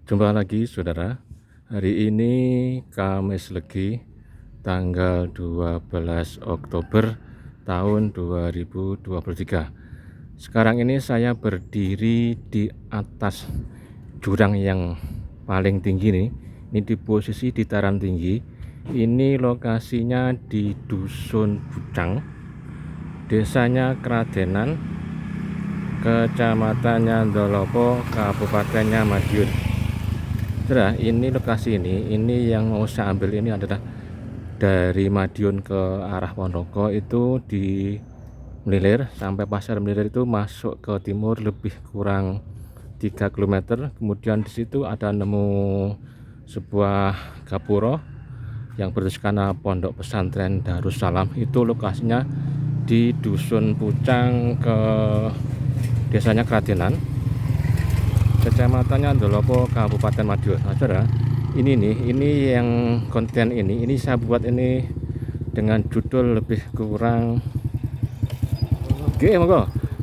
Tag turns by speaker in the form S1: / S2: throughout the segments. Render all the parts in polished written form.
S1: Jumpa lagi saudara. Hari ini Kamis Legi tanggal 12 Oktober tahun 2023. Sekarang ini saya berdiri di atas jurang yang paling tinggi nih. Ini di posisi dataran tinggi. Ini lokasinya di Dusun Bucang, desanya Kradenan, kecamatannya Dolopo, kabupatennya Madiun. Saudara, ini lokasi ini yang mau saya ambil ini adalah dari Madiun ke arah Ponorogo itu di Melilir sampai Pasar Melilir itu masuk ke timur lebih kurang 3 km. Kemudian di situ ada nemu sebuah gapuro yang bertuliskan Pondok Pesantren Darussalam. Itu lokasinya di Dusun Pucang ke desanya Kradenan, kecamatannya Dolopo, Kabupaten Madiun. Nah, saudara, ini yang konten ini saya buat ini dengan judul lebih kurang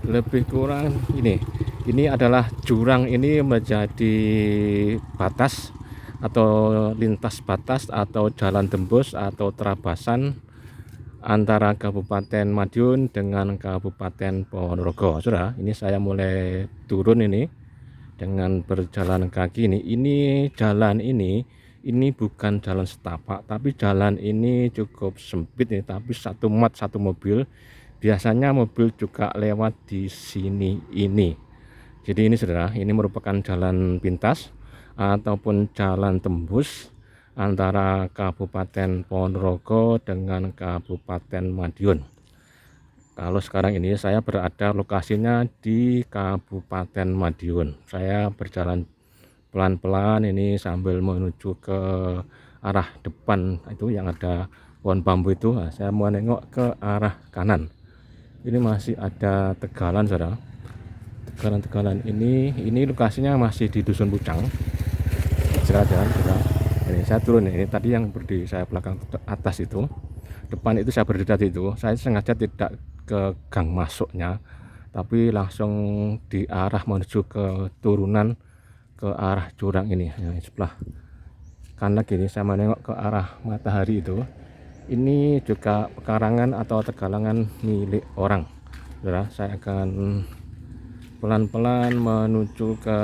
S1: lebih kurang ini adalah jurang ini menjadi batas atau lintas batas atau jalan tembus atau terabasan antara Kabupaten Madiun dengan Kabupaten Ponorogo. Saudara, ini saya mulai turun ini dengan berjalan kaki ini jalan ini bukan jalan setapak, tapi jalan ini cukup sempit nih, tapi satu mobil. Biasanya mobil juga lewat di sini ini. Jadi ini saudara, ini merupakan jalan pintas ataupun jalan tembus antara Kabupaten Ponorogo dengan Kabupaten Madiun. Kalau sekarang ini saya berada lokasinya di Kabupaten Madiun. Saya berjalan pelan-pelan ini sambil menuju ke arah depan itu yang ada pohon bambu itu. Nah, saya mau nengok ke arah kanan. Ini masih ada tegalan saudara. Tegalan ini lokasinya masih di Dusun Pucang. Jalan saudara. Ini saya turun ini tadi yang berdiri saya belakang atas itu. Depan itu saya berdiri tadi itu. Saya sengaja tidak ke gang masuknya, tapi langsung di arah menuju ke turunan ke arah jurang ini. Nah, sebelah kanan kiri saya menengok ke arah matahari itu. Ini juga pekarangan atau tegalangan milik orang. Saudara, saya akan pelan-pelan menuju ke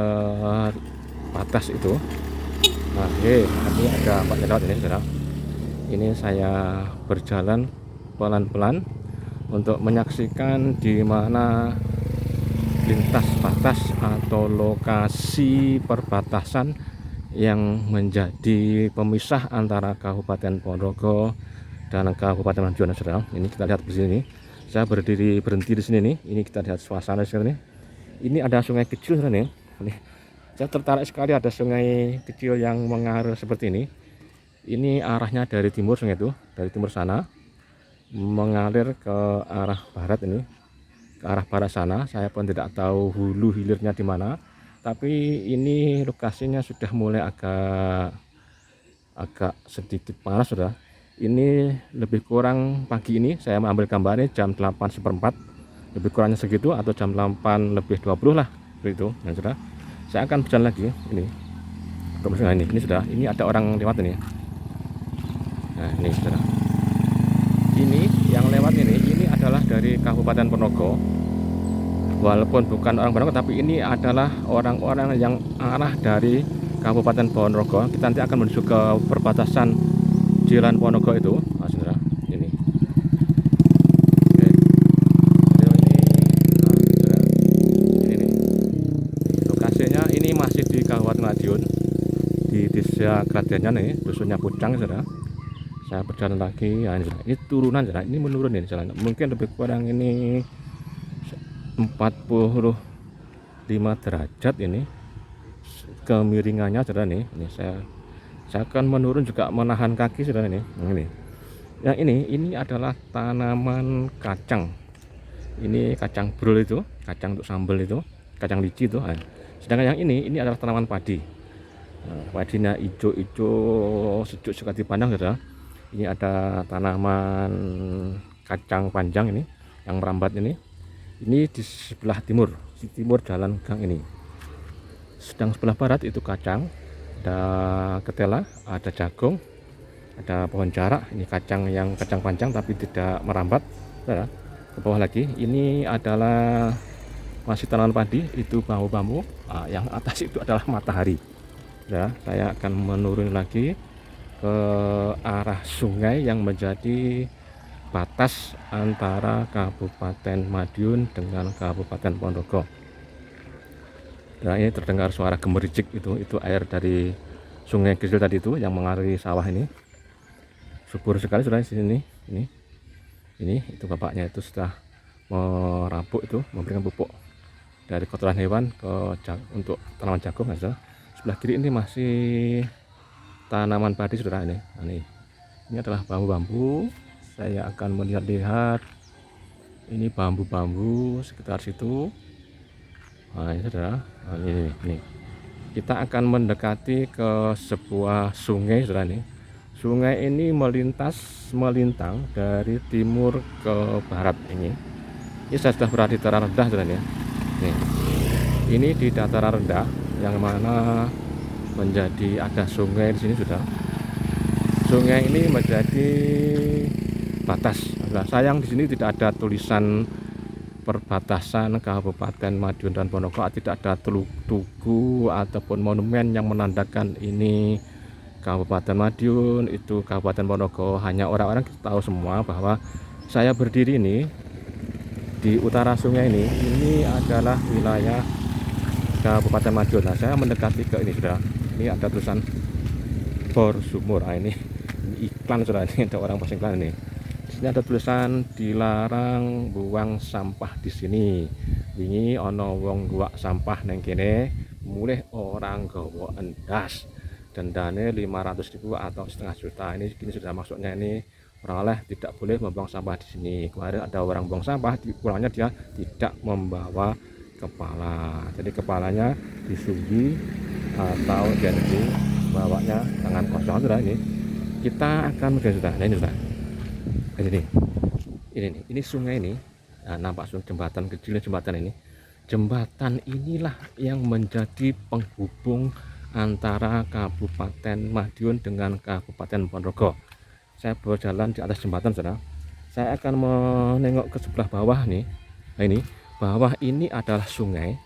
S1: batas itu. Nah, nanti ada Pak lewat ini saudara. Ini saya berjalan pelan-pelan untuk menyaksikan di mana lintas batas atau lokasi perbatasan yang menjadi pemisah antara Kabupaten Ponorogo dan Kabupaten Madiun. Saudara, ini kita lihat di sini. Saya berhenti di sini nih. Ini kita lihat suasana di sini. Ini ada sungai kecil saudara nih. Saya tertarik sekali ada sungai kecil yang mengalir seperti ini. Ini arahnya dari timur, sungai itu dari timur sana mengalir ke arah barat ini, ke arah barat sana. Saya pun tidak tahu hulu hilirnya di mana, tapi ini lokasinya sudah mulai agak sedikit panas sudah. Ini lebih kurang pagi ini saya mengambil gambarnya jam 8:15, lebih kurangnya segitu, atau jam 8:20 lah begitu. Nah, sudah saya akan berjalan lagi ini sudah, ini ada orang lewat ini. Nah, ini sudah, ini yang lewat ini adalah dari Kabupaten Ponorogo. Walaupun bukan orang Ponorogo, tapi ini adalah orang-orang yang arah dari Kabupaten Ponorogo. Kita nanti akan menuju ke perbatasan Jalan Ponorogo itu. Nah, saudara, ini. Oke. Ini lokasinya ini masih di Kabupaten Madiun, di desa Kradenan nih, dusunnya Pucang saudara. Saya berjalan lagi, ya, ini turunan jalan, ini menurun ini jalan, mungkin lebih kurang ini 45 derajat ini kemiringannya saudara nih. Ini saya akan menurun juga menahan kaki saudara ini. Ini yang ini adalah tanaman kacang. Ini kacang brul itu, kacang untuk sambal itu, kacang lici itu. Sedangkan yang ini adalah tanaman padi. Nah, padinya hijau-hijau sejuk sekali dipandang saudara. Ini ada tanaman kacang panjang ini yang merambat ini di sebelah timur jalan gang ini. Sedang sebelah barat itu kacang, ada ketela, ada jagung, ada pohon jarak. Ini kacang yang kacang panjang tapi tidak merambat. Saudara, ke bawah lagi ini adalah masih tanaman padi, itu bambu-bambu. Nah, yang atas itu adalah matahari. Ya, saya akan menurun lagi ke arah sungai yang menjadi batas antara Kabupaten Madiun dengan Kabupaten Ponorogo. Nah, ini terdengar suara gemericik, itu air dari sungai kecil tadi itu yang mengaliri sawah ini. Subur sekali sudah di sini. Ini itu bapaknya itu sudah merampuk, itu memberikan pupuk dari kotoran hewan untuk tanaman jagung. Sebelah kiri ini masih tanaman padi saudara ini. Nah, ini adalah bambu-bambu. Saya akan melihat-lihat ini bambu-bambu sekitar situ. Nah, ini saudara. Nah, ini kita akan mendekati ke sebuah sungai saudara ini. Sungai ini melintang dari timur ke barat ini. Ini saya sudah berada di dataran rendah saudara ya. Ini di dataran rendah yang mana menjadi ada sungai di sini sudah. Sungai ini menjadi batas. Nah, sayang di sini tidak ada tulisan perbatasan Kabupaten Madiun dan Ponorogo, tidak ada tugu ataupun monumen yang menandakan ini Kabupaten Madiun, itu Kabupaten Ponorogo. Hanya orang-orang kita tahu semua bahwa saya berdiri ini di utara sungai ini adalah wilayah Kabupaten Madiun. Nah, saya mendekati ke ini sudah. Ini ada tulisan bor sumur. Nah, ini iklan sudah, ini ada orang pasang iklan ini. Di sini ada tulisan dilarang buang sampah di sini. Wingi ono wong buang sampah neng kene, mulih orang gawa endas. Dendane 500.000 atau setengah juta. Ini sudah maksudnya ini orang tidak boleh membuang sampah di sini. Kemarin ada orang buang sampah, di pulangnya dia tidak membawa kepala, jadi kepalanya disunggi atau jadi bawanya tangan kosong. Sudah, ini kita akan melihat sudah. Nah, ini sudah ini sungai ini. Nah, nampak jembatan kecil, jembatan inilah yang menjadi penghubung antara Kabupaten Madiun dengan Kabupaten Ponorogo. Saya berjalan di atas jembatan saudara. Saya akan menengok ke sebelah bawah nih. Nah, ini bawah ini adalah sungai.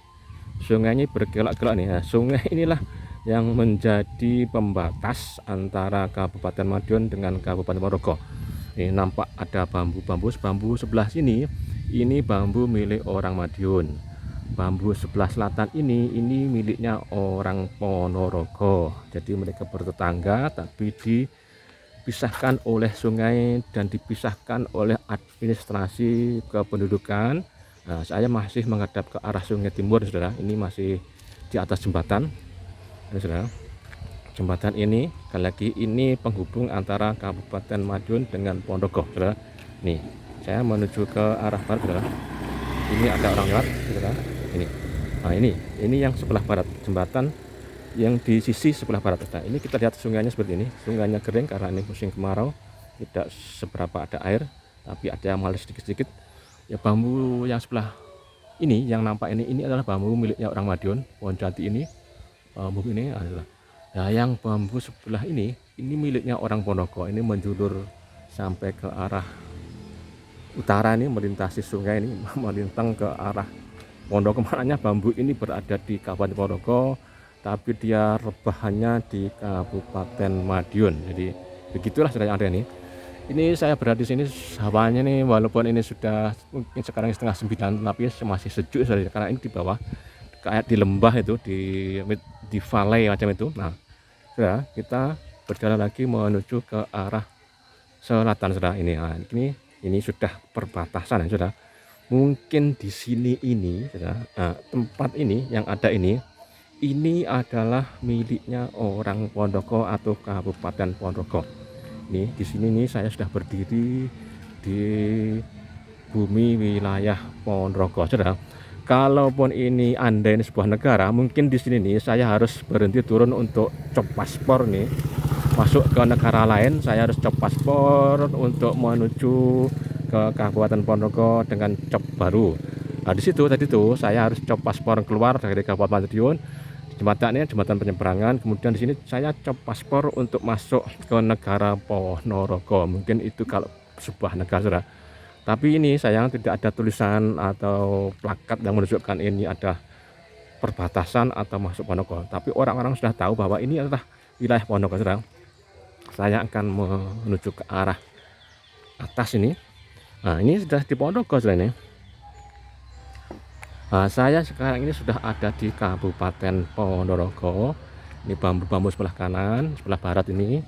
S1: Sungainya bergelak-gelak nih. Nah, sungai inilah yang menjadi pembatas antara Kabupaten Madiun dengan Kabupaten Ponorogo. Ini nampak ada bambu sebelah sini. Ini bambu milik orang Madiun. Bambu sebelah selatan ini miliknya orang Ponorogo. Jadi mereka bertetangga tapi dipisahkan oleh sungai dan dipisahkan oleh administrasi kependudukan. Nah, saya masih menghadap ke arah sungai timur saudara. Ini masih di atas jembatan. Ini saudara, jembatan ini sekali lagi ini penghubung antara Kabupaten Madiun dengan Ponorogo saudara. Nih, saya menuju ke arah barat saudara. Ini ada orang lewat saudara. Ini. Nah, ini yang sebelah barat, jembatan yang di sisi sebelah barat. Nah, ini kita lihat sungainya seperti ini. Sungainya kering karena ini musim kemarau, tidak seberapa ada air, tapi ada yang mengalir sedikit-sedikit. Ya, bambu yang sebelah ini yang nampak ini adalah bambu miliknya orang Madiun. Pohon jati ini, bambu ini adalah. Nah, yang bambu sebelah ini miliknya orang Ponorogo. Ini menjulur sampai ke arah utara, ini melintasi sungai ini, melintang ke arah Ponorogo. Maknanya bambu ini berada di Kabupaten Ponorogo, tapi dia rebahannya di Kabupaten Madiun. Jadi begitulah yang ada ini. Ini saya berada di sini, hawanya nih walaupun ini sudah mungkin sekarang setengah 9, tapi masih sejuk saja karena ini di bawah kayak di lembah itu, di valley macam itu. Nah, sudah kita berjalan lagi menuju ke arah selatan sudah ini. Nah, ini sudah perbatasan ya sudah. Mungkin di sini ini sudah, nah, tempat ini yang ada ini adalah miliknya orang Ponorogo atau Kabupaten Ponorogo. Nih di sini nih saya sudah berdiri di bumi wilayah Ponorogo saudara. Kalaupun ini Anda ini sebuah negara, mungkin di sini nih saya harus berhenti turun untuk cop paspor nih. Masuk ke negara lain saya harus cop paspor untuk menuju ke Kabupaten Ponorogo dengan cop baru. Nah, di situ tadi tuh saya harus cop paspor keluar dari Kabupaten Madiun. Di Jembatannya jembatan penyeberangan. Kemudian di sini saya cop paspor untuk masuk ke negara Ponorogo. Mungkin itu kalau sebuah negara, saudara. Tapi ini sayang tidak ada tulisan atau plakat yang menunjukkan ini ada perbatasan atau masuk Ponorogo. Tapi orang-orang sudah tahu bahwa ini adalah wilayah Ponorogo, saudara. Saya akan menuju ke arah atas ini. Nah, ini sudah di Ponorogo, saudara ini. Nah, saya sekarang ini sudah ada di Kabupaten Ponorogo. Ini bambu-bambu sebelah kanan, sebelah barat ini.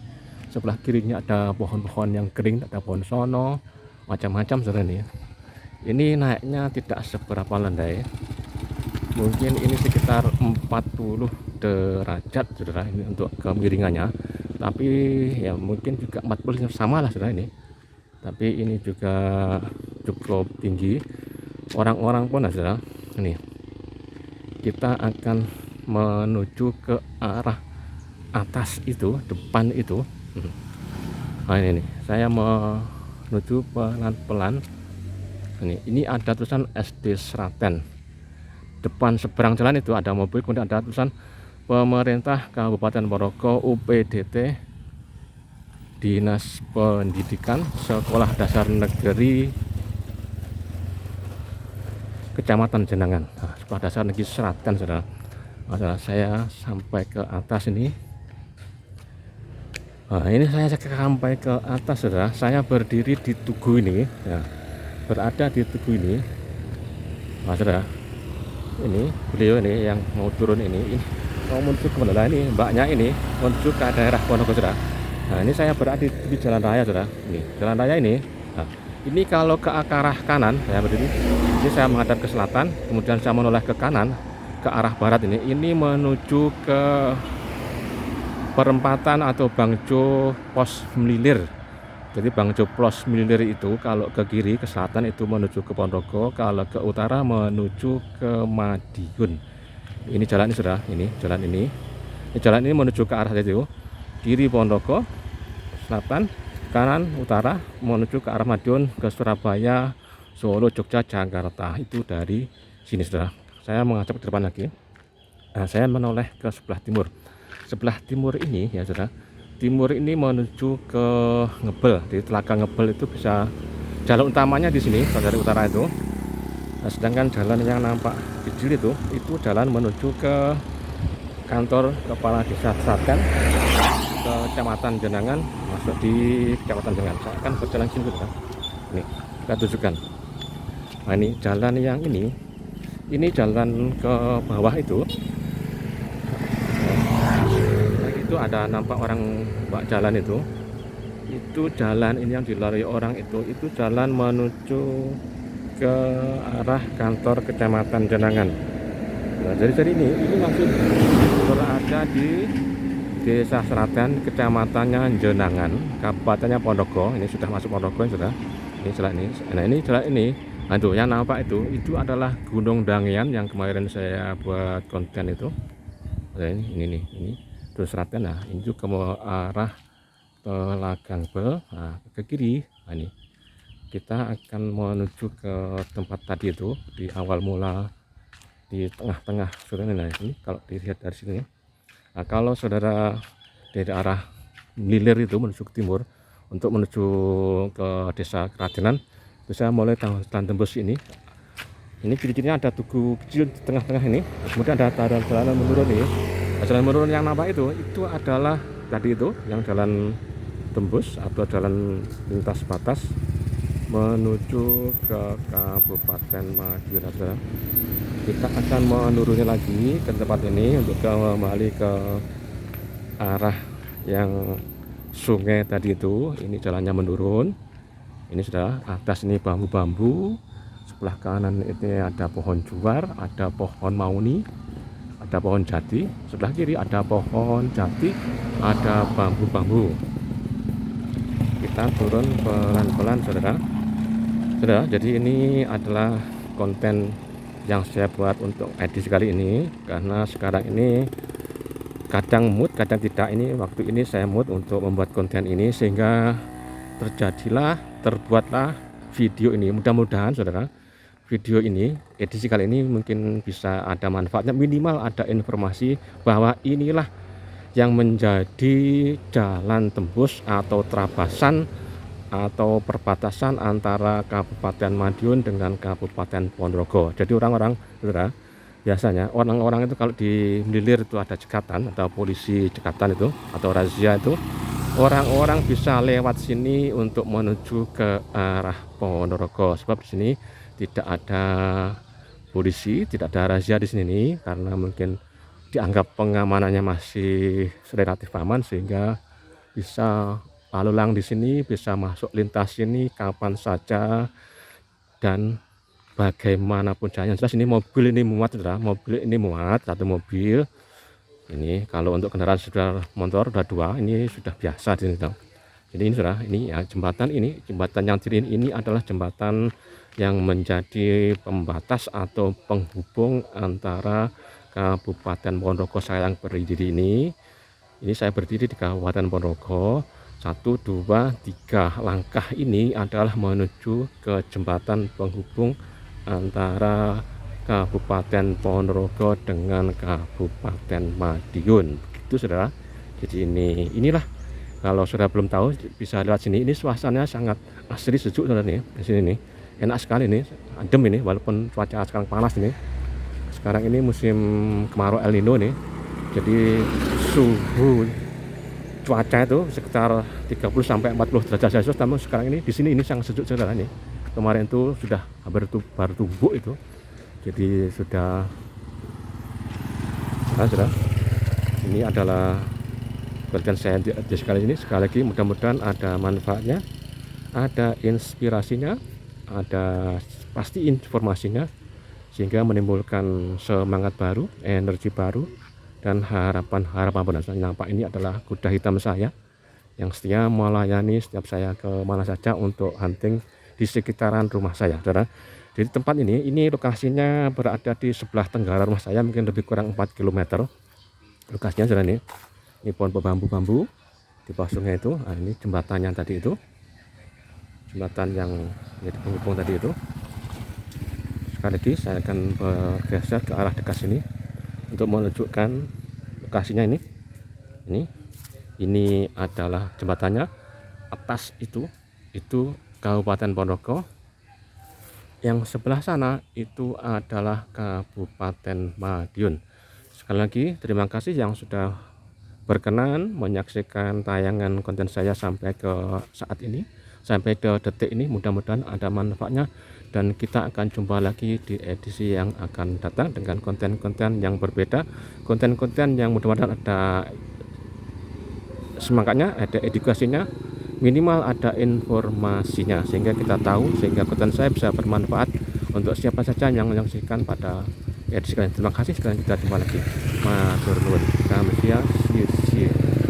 S1: Sebelah kirinya ada pohon-pohon yang kering, ada pohon sono, macam-macam, saudara ini. Ini naiknya tidak seberapa landai. Mungkin ini sekitar 40 derajat, saudara, ini untuk kemiringannya. Tapi ya mungkin juga 40 sama lah, saudara ini. Tapi ini juga cukup tinggi. Orang-orang pun, saudara, ini kita akan menuju ke arah atas itu, depan itu. Nah, ini nih, saya menuju pelan-pelan. Ini ada tulisan SD Sraten. Depan seberang jalan itu ada mobil, kemudian ada tulisan Pemerintah Kabupaten Ponorogo UPDT Dinas Pendidikan Sekolah Dasar Negeri Kecamatan Jenangan. Nah, Sekolah Dasar Negeri Sraten, saudara. Nah, saya sampai ke atas ini. Nah, ini saya sampai ke atas, saudara. Saya berdiri di tugu ini, ya, berada di tugu ini. Nah, saudara, ini beliau ini yang mau turun ini mau menuju ke mana? Ini mbaknya ini menuju ke daerah Ponorogo, saudara. Nah, ini saya berada di jalan raya, saudara. Ini jalan raya ini. Nah, ini kalau ke arah kanan saya berdiri. Ini saya menghadap ke selatan, kemudian saya menoleh ke kanan ke arah barat ini menuju ke perempatan atau Bangjo Pos Mlilir. Jadi Bangjo Pos Mlilir itu kalau ke kiri ke selatan itu menuju ke Ponorogo, kalau ke utara menuju ke Madiun. Ini jalan ini, sudah, ini jalan ini. Ini jalan ini menuju ke arah itu. Kiri Ponorogo, selatan, kanan utara menuju ke arah Madiun, ke Surabaya, Solo, Jogja, Jakarta. Itu dari sini, saudara. Saya mengajak ke depan lagi. Nah, saya menoleh ke sebelah timur. Sebelah timur ini, ya, saudara. Timur ini menuju ke Ngebel. Di Telaga Ngebel itu bisa jalan utamanya di sini, dari utara itu. Nah, sedangkan jalan yang nampak kecil itu jalan menuju ke kantor Kepala Desa Sraten, ke Kecamatan Jenangan, masuk di Kecamatan Jenangan. Saya akan berjalan sini, saudara. Ini kita tunjukkan. Nah, ini jalan yang ini jalan ke bawah itu. Nah, itu ada nampak orang mbak jalan itu jalan ini yang dilalui orang itu jalan menuju ke arah kantor Kecamatan Jenangan. Nah, jadi ini masih berada di Desa Sraten, Kecamatannya Jenangan, Kabupatennya Ponorogo. Ini sudah masuk Ponorogo, sudah. Ini jalan ini. Nah, ini jalan ini. Nah, itu yang nampak itu adalah Gunung Dangian yang kemarin saya buat konten itu. Nah, ini terus Sraten. Nah, ini juga ke arah Telaga Ngebel. Nah, ke kiri. Nah, ini kita akan menuju ke tempat tadi itu di awal mula di tengah-tengah, saudara. Nah, ini kalau dilihat dari sini. Nah, kalau saudara dari arah Mlilir itu menuju ke timur untuk menuju ke Desa Kerajenan, bisa mulai jalan tembus ini. Ini ciri-cirinya ada tugu kecil di tengah-tengah ini. Kemudian ada jalan menurun ini. Jalan menurun yang nampak itu adalah tadi itu yang jalan tembus atau jalan lintas batas menuju ke Kabupaten Madiun. Kita akan menuruni lagi ke tempat ini untuk kembali ke arah yang sungai tadi itu. Ini jalannya menurun. Ini sudah atas ini bambu-bambu. Sebelah kanan itu ada pohon juar, ada pohon mauni, ada pohon jati. Sebelah kiri ada pohon jati, ada bambu-bambu. Kita turun pelan-pelan, saudara. Jadi ini adalah konten yang saya buat untuk edisi kali ini, karena sekarang ini kadang mood, kadang tidak. Ini waktu ini saya mood untuk membuat konten ini, sehingga terbuatlah video ini. Mudah-mudahan, saudara, video ini, edisi kali ini mungkin bisa ada manfaatnya, minimal ada informasi bahwa inilah yang menjadi jalan tembus atau trabasan atau perbatasan antara Kabupaten Madiun dengan Kabupaten Ponorogo. Jadi orang-orang, saudara, biasanya orang-orang itu kalau di Melilir itu ada cekatan atau polisi cekatan itu atau razia itu, orang-orang bisa lewat sini untuk menuju ke arah Ponorogo, sebab di sini tidak ada polisi, tidak ada razia di sini nih, karena mungkin dianggap pengamanannya masih relatif aman, sehingga bisa lalu lalang di sini, bisa masuk lintas sini kapan saja dan bagaimanapun caranya. Jelas ini mobil ini muat, saudara, mobil ini muat, satu mobil. Ini kalau untuk kendaraan sepeda motor udah dua, ini sudah biasa di sini, saudara. Jadi ini, saudara, ini ya jembatan yang ini adalah jembatan yang menjadi pembatas atau penghubung antara Kabupaten Ponorogo saya yang berdiri ini. Ini saya berdiri di Kabupaten Ponorogo. 1, 2, 3 langkah ini adalah menuju ke jembatan penghubung antara Kabupaten Ponorogo dengan Kabupaten Madiun. Begitu, saudara. Jadi inilah, kalau saudara belum tahu bisa lewat sini. Ini suasananya sangat asri, sejuk, saudara nih. Di sini nih enak sekali nih, adem ini, walaupun cuaca sekarang panas ini. Sekarang ini musim kemarau El Nino nih, jadi suhu cuaca itu sekitar 30 sampai 40 derajat Celcius. Namun sekarang ini di sini ini sangat sejuk, saudara nih. Kemarin itu sudah baru tumbuk itu, jadi sudah saudara. Ini adalah konten saya di sekali ini. Sekali lagi mudah-mudahan ada manfaatnya, ada inspirasinya, ada pasti informasinya, sehingga menimbulkan semangat baru, energi baru, dan harapan-harapan benar. Nampak ini adalah kuda hitam saya yang setia melayani setiap saya ke mana saja untuk hunting di sekitaran rumah saya, saudara. Jadi tempat ini lokasinya berada di sebelah tenggara rumah saya, mungkin lebih kurang 4 km lokasinya, saudara. Ini pohon bambu-bambu di bawah sungai itu. Nah, ini jembatannya tadi itu, jembatan yang menjadi penghubung tadi itu. Sekali lagi saya akan bergeser ke arah dekat sini untuk menunjukkan lokasinya. Ini adalah jembatannya. Atas itu Kabupaten Ponorogo, yang sebelah sana itu adalah Kabupaten Madiun. Sekali lagi terima kasih yang sudah berkenan menyaksikan tayangan konten saya sampai ke saat ini, sampai ke detik ini. Mudah-mudahan ada manfaatnya, dan kita akan jumpa lagi di edisi yang akan datang dengan konten-konten yang berbeda, konten-konten yang mudah-mudahan ada semangatnya, ada edukasinya, minimal ada informasinya, sehingga kita tahu, sehingga konten saya bisa bermanfaat untuk siapa saja yang menyaksikan pada edisi kalian. Terima kasih, sekarang kita jumpa lagi. Matur nuwun. Kami see you.